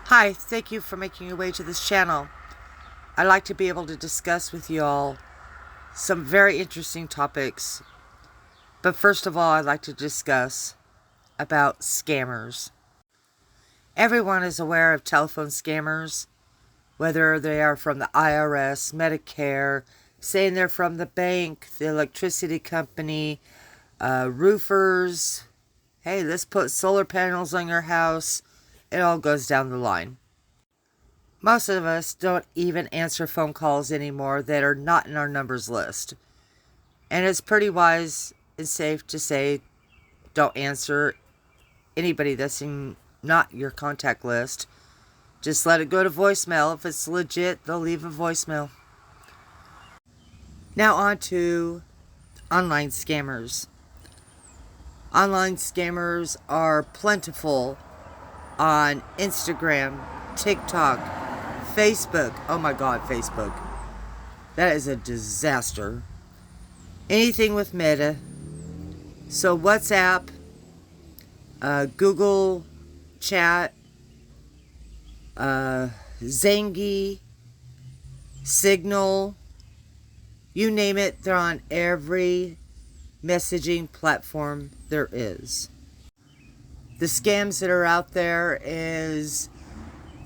Hi, thank you for making your way to this channel. I'd like to be able to discuss with you all some very interesting topics. But first of all, I'd like to discuss about scammers. Everyone is aware of telephone scammers, whether they are from the IRS, Medicare, saying they're from the bank, the electricity company, roofers. Hey, let's put solar panels on your house. It all goes down the line. Most of us don't even answer phone calls anymore that are not in our numbers list. And it's pretty wise and safe to say don't answer anybody that's in not your contact list. Just let it go to voicemail. If it's legit, they'll leave a voicemail. Now on to online scammers. Online scammers are plentiful on Instagram, TikTok, Facebook. Oh my God, Facebook. That is a disaster. Anything with Meta. So WhatsApp, Google Chat, Zangy, Signal, you name it, they're on every messaging platform there is. The scams that are out there is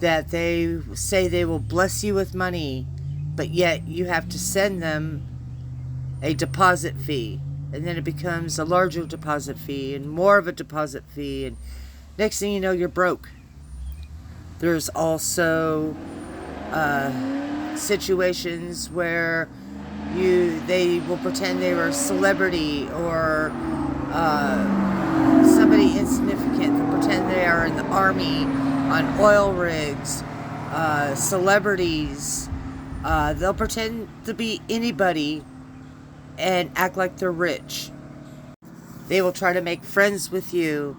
that they say they will bless you with money, but yet you have to send them a deposit fee, and then it becomes a larger deposit fee and more of a deposit fee, and next thing you know, you're broke. There's also situations where they will pretend they were a celebrity or somebody insignificant. They'll pretend they are in the army, on oil rigs, celebrities. They'll pretend to be anybody and act like they're rich. They will try to make friends with you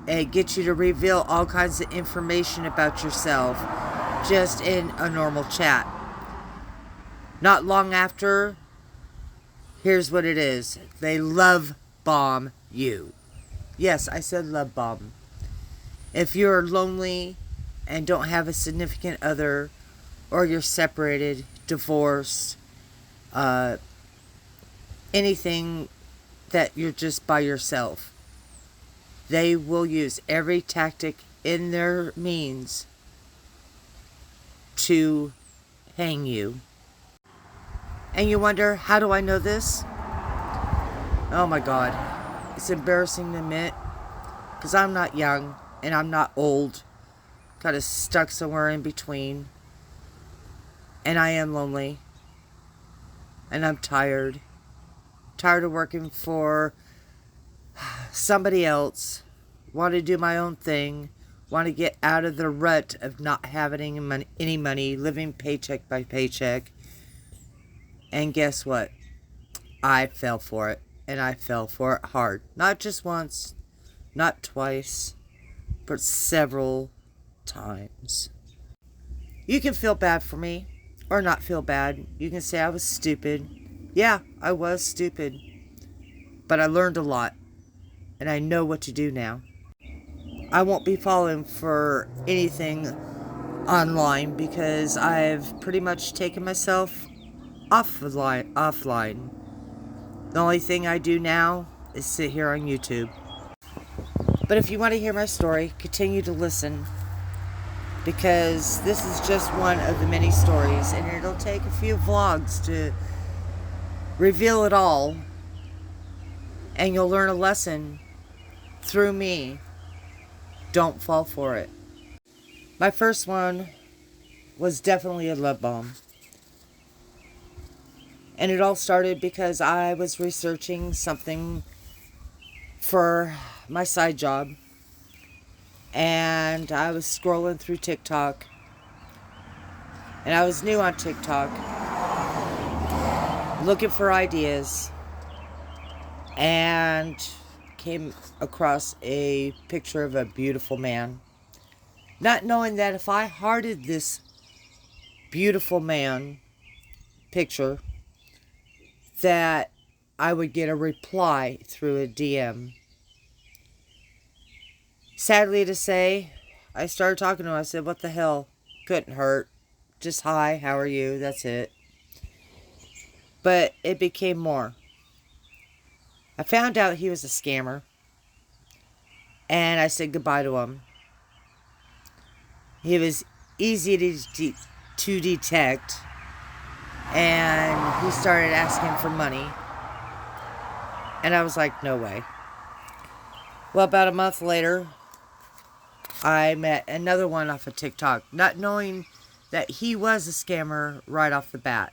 and get you to reveal all kinds of information about yourself just in a normal chat. Not long after, here's what it is. They love bomb you. Yes, I said love bomb. If you're lonely and don't have a significant other, or you're separated, divorced, anything that you're just by yourself, they will use every tactic in their means to hang you. And you wonder, how do I know this? Oh my God. It's embarrassing to admit, because I'm not young and I'm not old. Kind of stuck somewhere in between. And I am lonely. And I'm tired. Tired of working for somebody else. Want to do my own thing. Want to get out of the rut of not having any money, living paycheck by paycheck. And guess what? I fell for it. And I fell for it hard. Not just once, not twice, but several times. You can feel bad for me, or not feel bad. You can say I was stupid. Yeah, I was stupid. But I learned a lot, and I know what to do now. I won't be falling for anything online because I've pretty much taken myself offline. The only thing I do now is sit here on YouTube. But if you want to hear my story, continue to listen, because this is just one of the many stories, and it'll take a few vlogs to reveal it all, and you'll learn a lesson through me. Don't fall for it. My first one was definitely a love bomb. And it all started because I was researching something for my side job. And I was scrolling through TikTok. And I was new on TikTok. Looking for ideas. And came across a picture of a beautiful man. Not knowing that if I hearted this beautiful man picture, that I would get a reply through a DM. Sadly to say, I started talking to him. I said, what the hell? Couldn't hurt. Just hi, how are you? That's it. But it became more. I found out he was a scammer. And I said goodbye to him. He was easy to detect. And he started asking for money. And I was like, no way. Well, about a month later, I met another one off of TikTok, not knowing that he was a scammer right off the bat.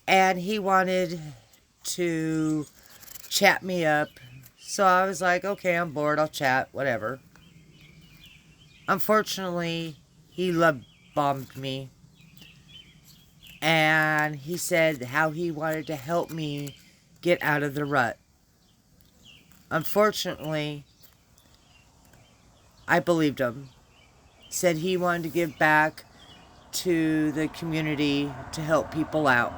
And he wanted to chat me up. So I was like, okay, I'm bored, I'll chat, whatever. Unfortunately, he love bombed me. And he said how he wanted to help me get out of the rut. Unfortunately, I believed him. Said he wanted to give back to the community to help people out.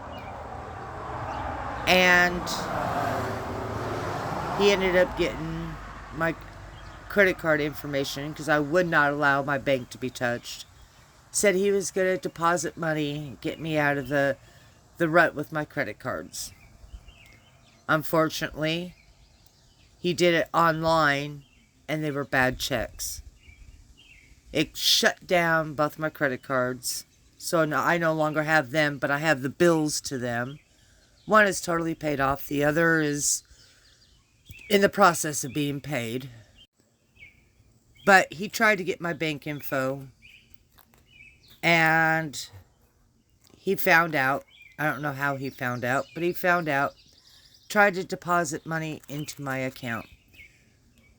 And he ended up getting my credit card information because I would not allow my bank to be touched. Said he was going to deposit money and get me out of the rut with my credit cards. Unfortunately, he did it online and they were bad checks. It shut down both my credit cards. So I no longer have them, but I have the bills to them. One is totally paid off. The other is in the process of being paid. But he tried to get my bank info. And he found out. I don't know how he found out, but he found out. Tried to deposit money into my account.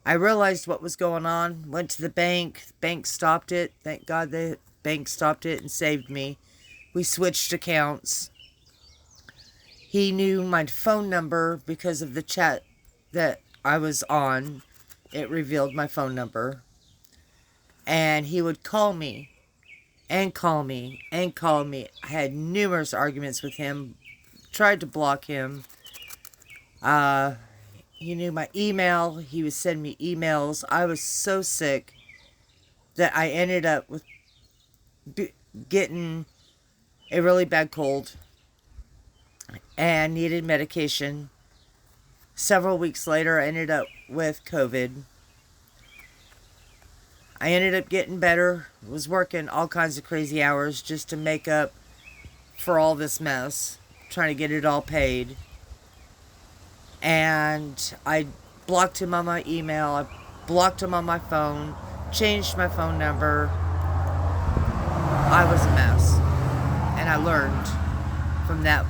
I realized what was going on. Went to the bank. Bank stopped it. Thank God the bank stopped it and saved me. We switched accounts. He knew my phone number because of the chat that I was on. It revealed my phone number. And he would call me. And call me. And call me. I had numerous arguments with him. Tried to block him. He knew my email. He would send me emails. I was so sick that I ended up with getting a really bad cold and needed medication. Several weeks later, I ended up with COVID. I ended up getting better. Was working all kinds of crazy hours just to make up for all this mess. Trying to get it all paid. And I blocked him on my email. I blocked him on my phone. Changed my phone number. I was a mess. And I learned from that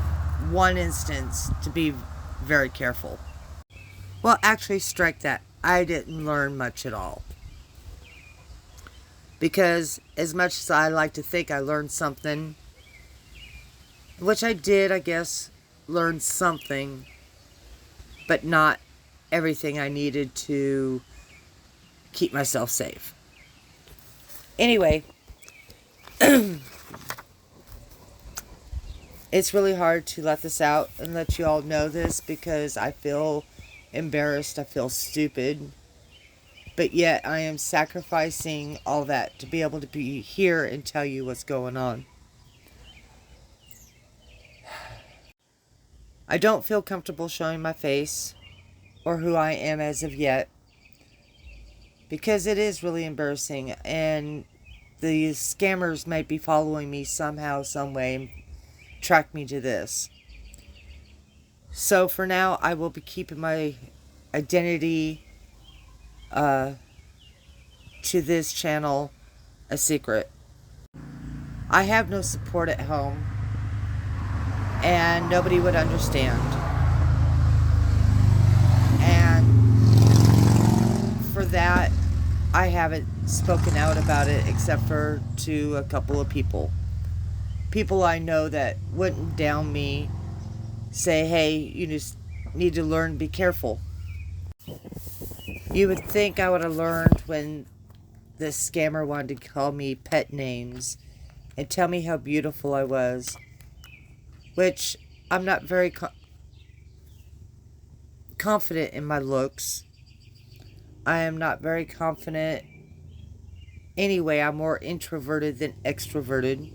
one instance to be very careful. Well, actually, strike that. I didn't learn much at all. Because as much as I like to think I learned something, which I did, I guess, learn something, but not everything I needed to keep myself safe. Anyway, it's really hard to let this out and let you all know this because I feel embarrassed. I feel stupid. But yet I am sacrificing all that to be able to be here and tell you what's going on. I don't feel comfortable showing my face or who I am as of yet because it is really embarrassing and the scammers might be following me somehow, some way, and track me to this. So for now, I will be keeping my identity to this channel a secret. I have no support at home and nobody would understand. And for that, I haven't spoken out about it except for to a couple of people. People I know that wouldn't down me, say, hey, you just need to learn, be careful. You would think I would have learned when this scammer wanted to call me pet names and tell me how beautiful I was, which I'm not very confident in my looks. I am not very confident Anyway, I'm more introverted than extroverted.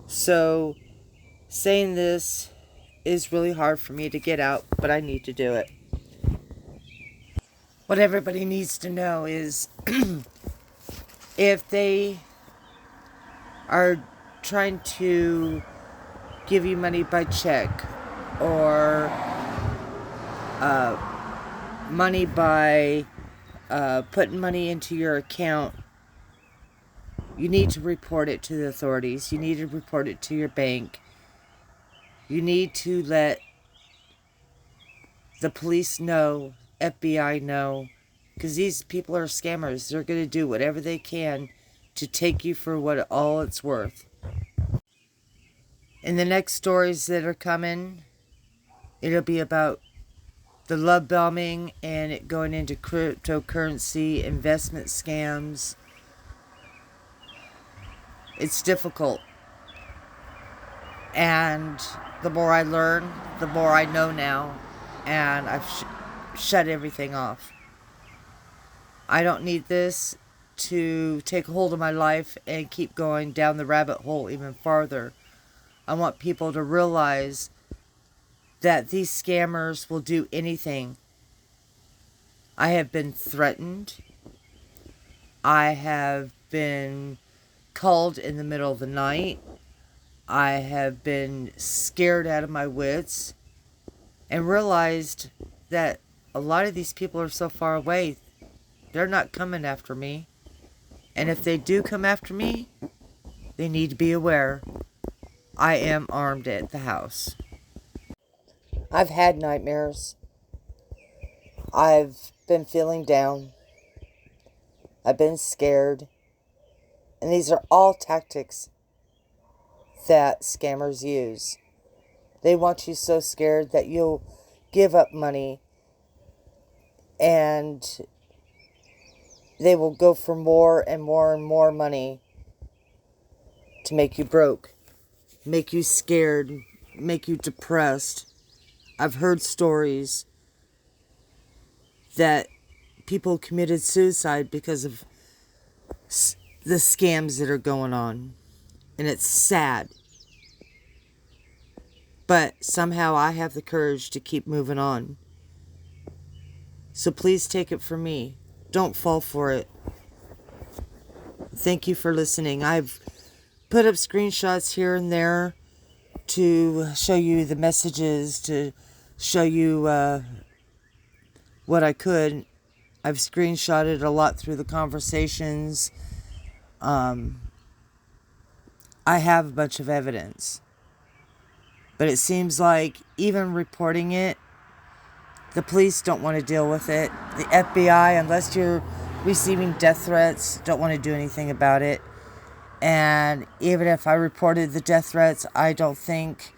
So, saying this is really hard for me to get out, but I need to do it. What everybody needs to know is if they are trying to give you money by check or money by putting money into your account, you need to report it to the authorities. You need to report it to your bank. You need to let the police know, FBI know, because these people are scammers. They're going to do whatever they can to take you for what all it's worth. In the next stories that are coming, it'll be about the love bombing and it going into cryptocurrency, investment scams. It's difficult. And the more I learn, the more I know now. And I've shut everything off. I don't need this to take hold of my life and keep going down the rabbit hole even farther. I want people to realize that these scammers will do anything. I have been threatened. I have been called in the middle of the night. I have been scared out of my wits and realized that a lot of these people are so far away. They're not coming after me. And if they do come after me, they need to be aware. I am armed at the house. I've had nightmares. I've been feeling down. I've been scared. And these are all tactics that scammers use. They want you so scared that you'll give up money and they will go for more and more and more money to make you broke, make you scared, make you depressed. I've heard stories that people committed suicide because of the scams that are going on. And it's sad. But somehow I have the courage to keep moving on. So please take it from me. Don't fall for it. Thank you for listening. I've put up screenshots here and there to show you the messages, to show you what I could. I've screenshotted a lot through the conversations. I have a bunch of evidence. But it seems like even reporting it, the police don't want to deal with it. The FBI, unless you're receiving death threats, don't want to do anything about it. And even if I reported the death threats, I don't think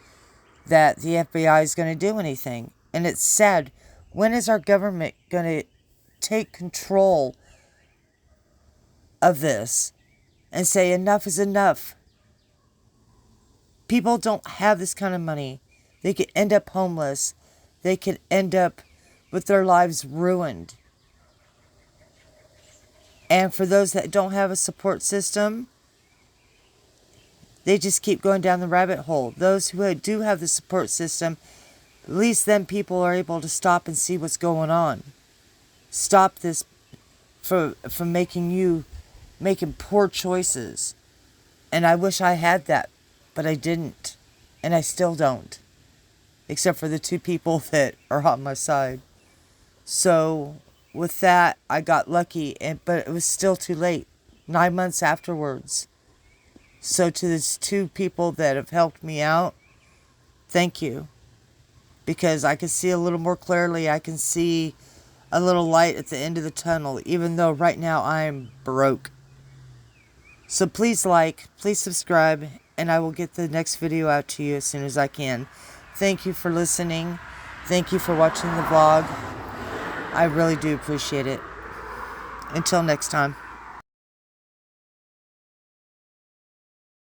that the FBI is going to do anything. And it's sad. When is our government going to take control of this and say enough is enough? People don't have this kind of money. They could end up homeless. They could end up with their lives ruined. And for those that don't have a support system, they just keep going down the rabbit hole. Those who do have the support system, at least then people are able to stop and see what's going on. Stop this from making poor choices. And I wish I had that, but I didn't. And I still don't. Except for the two people that are on my side. So with that, I got lucky, but it was still too late. 9 months afterwards. So to these two people that have helped me out, thank you. Because I can see a little more clearly. I can see a little light at the end of the tunnel, even though right now I'm broke. So please like, please subscribe, and I will get the next video out to you as soon as I can. Thank you for listening. Thank you for watching the vlog. I really do appreciate it. Until next time.